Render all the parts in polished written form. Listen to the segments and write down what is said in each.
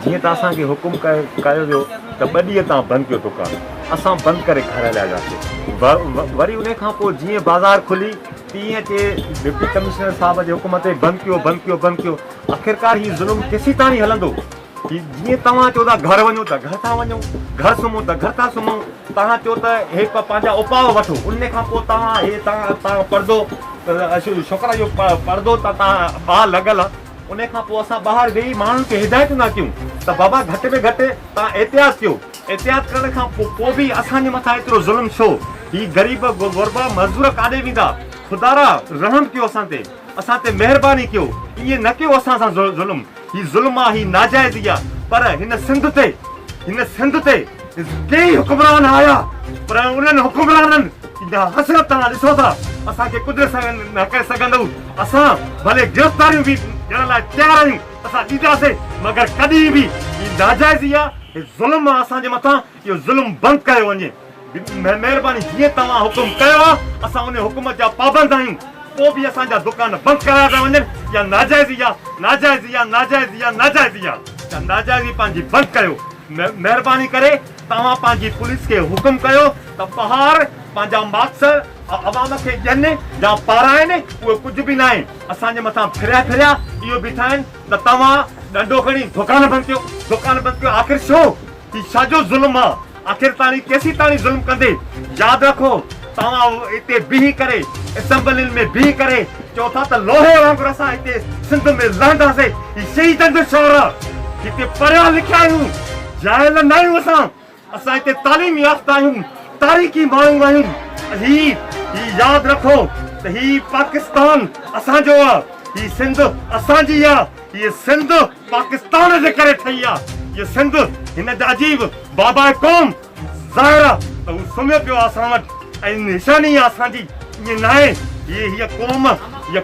जीअं त असांखे हुकुम कयो वियो त 2 ॾींहं तव्हां बंदि कयो दुकान, असां बंदि करे घर हलिया वियासीं। वरी उन खां पोइ जीअं बाज़ार खुली तीअं चए डिप्टी कमिश्नर साहिब जे हुकुम ते बंदि कयो। आख़िरकार हीउ ज़ुल्म केसीं ताईं हलंदो? जीअं तव्हां चओ था घर वञो त घर था वञूं, घर सुम्हूं त घर था सुम्हूं। तव्हां चओ त हे पंहिंजा उपाउ वठो, उन खां पोइ तव्हां पर्दो छोकिरा जो पर्दो त तव्हां ॿाहिरि लॻल आहे। उन खां पोइ असां ॿाहिरि वेही माण्हुनि खे हिदायतूं न कयूं त बाबा घटि में घटि तव्हां एहतियात कयो। एहतियात करण खां पोइ बि असांजे मथां एतिरो ज़ुल्म छो? हीअ ग़रीब गुरबा मज़दूर काॾे वेंदा? ख़ुदारा रहम कयो असां ते महिरबानी कयो, ईअं न कयो असां सां ज़ुल्म। हीअ ज़ुल्म आहे, हीअ नाजाइज़ी आहे। पर हिन सिंध ते कई हुकुमरान आया, पर उन्हनि हुकुमराननि हसरत तव्हां ॾिसो था, असांखे कुझु न करे सघंदव। असां भले गिरफ़्तारियूं बि ॾियण लाइ तयारु आहियूं, असां ॾींदासीं, मगर कॾहिं बि हीअ नाजाइज़ी आहे, ज़ुल्म आहे असांजे मथां। इहो ज़ुल्म बंदि कयो वञे, महिरबानी। जीअं तव्हां हुकुम कयो आहे असां उन हुकुम जा पाबंद आहियूं। पोइ बि असांजा दुकान बंदि कराया था वञनि, या नाजाइज़ी नाजाइज़ी पंहिंजी बंदि कयो। महिरबानी करे तव्हां पंहिंजी पुलिस खे हुकुम कयो त पहाड़ पंहिंजा मार्क्सर अवाम खे ॾियनि या पाराइनि, उहे कुझु बि न आहे। असांजे मथां फिरिया इहो बीठा आहिनि त तव्हां ॾंडो खणी दुकान बंदि कयो। आख़िर छो? हीउ छाजो ज़ुल्म आहे? आख़िर ताणी केसीं ताणी ज़ुल्म कंदे? यादि रखो, तव्हां हिते बीही करे असेंबलियुनि में बीही करे चओ था त लोहे वांगुरु असां हिते सिंध में लहंदासीं। हीउ शहीदनि जो शहर आहे, हिते पढ़िया लिखिया आहियूं, जाइल न आहियूं। असां हिते तालीम याफ़्ता आहियूं, तारीख़ी माण्हू आहियूं। हीउ यादि रखो त हीउ पाकिस्तान असांजो आहे, हीउ सिंध असांजी आहे। हीअ सिंध पाकिस्तान जे करे ठही आहे। हीअ सिंध हिन जा अजीब बाबा क़ौम ज़ाहिर आहे त हू सुम्हियो पियो आहे असां वटि, ऐं निशानी आहे असांजी। ईअं न आहे, हीअ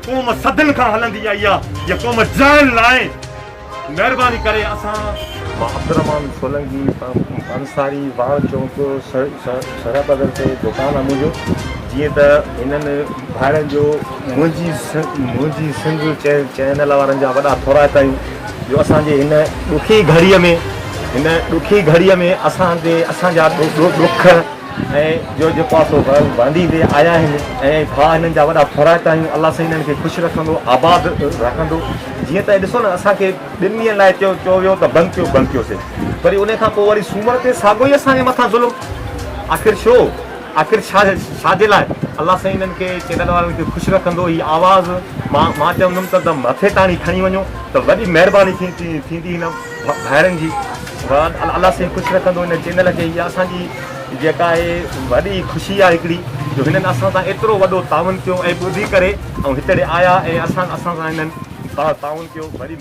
क़ौम सदियुनि खां हलंदी आई आहे, हीअ क़ौम जाइल न आहे। महिरबानी करे मां अब्दुर्रहमान सोलंकी अंसारी वार चौक शरह बदल ते दुकानु आहे मुंहिंजो। जीअं त हिननि भाइरनि जो मुंहिंजी सिंध चैनल वारनि जा वॾा थोराइता आहियूं, जो असांजे हिन ॾुखी घड़ीअ में असांजा ॾुख ऐं जेको आहे सो बांधींदे आया आहिनि, ऐं भाउ हिननि जा वॾा थोराइता आहियूं। अलाह साईं हिननि खे ख़ुशि रखंदो, आबाद रखंदो। जीअं त ॾिसो न, असांखे 2 ॾींहंनि लाइ चयो वियो त बंदि कयोसीं, वरी उन खां पोइ वरी सूमर ते साॻियो ई असांजे मथां ज़ुल्म। आख़िर छो? आख़िर छाजे लाइ? अलाह साईं हिननि खे चैनल वारनि खे ख़ुशि रखंदो। हीअ आवाज़ मां चवंदुमि त मथे ताणी खणी वञो त वॾी महिरबानी थींदी हिन भाइरनि जी। अलाह साईं ख़ुशि रखंदो हिन चैनल खे। इहा असांजी जेका आहे वॾी ख़ुशी आहे हिकिड़ी, जो हिननि असां सां एतिरो वॾो ताउन कयो ऐं ॿुधी करे ऐं हिते आया ऐं असां सां हिननि ताउन कयो। वरी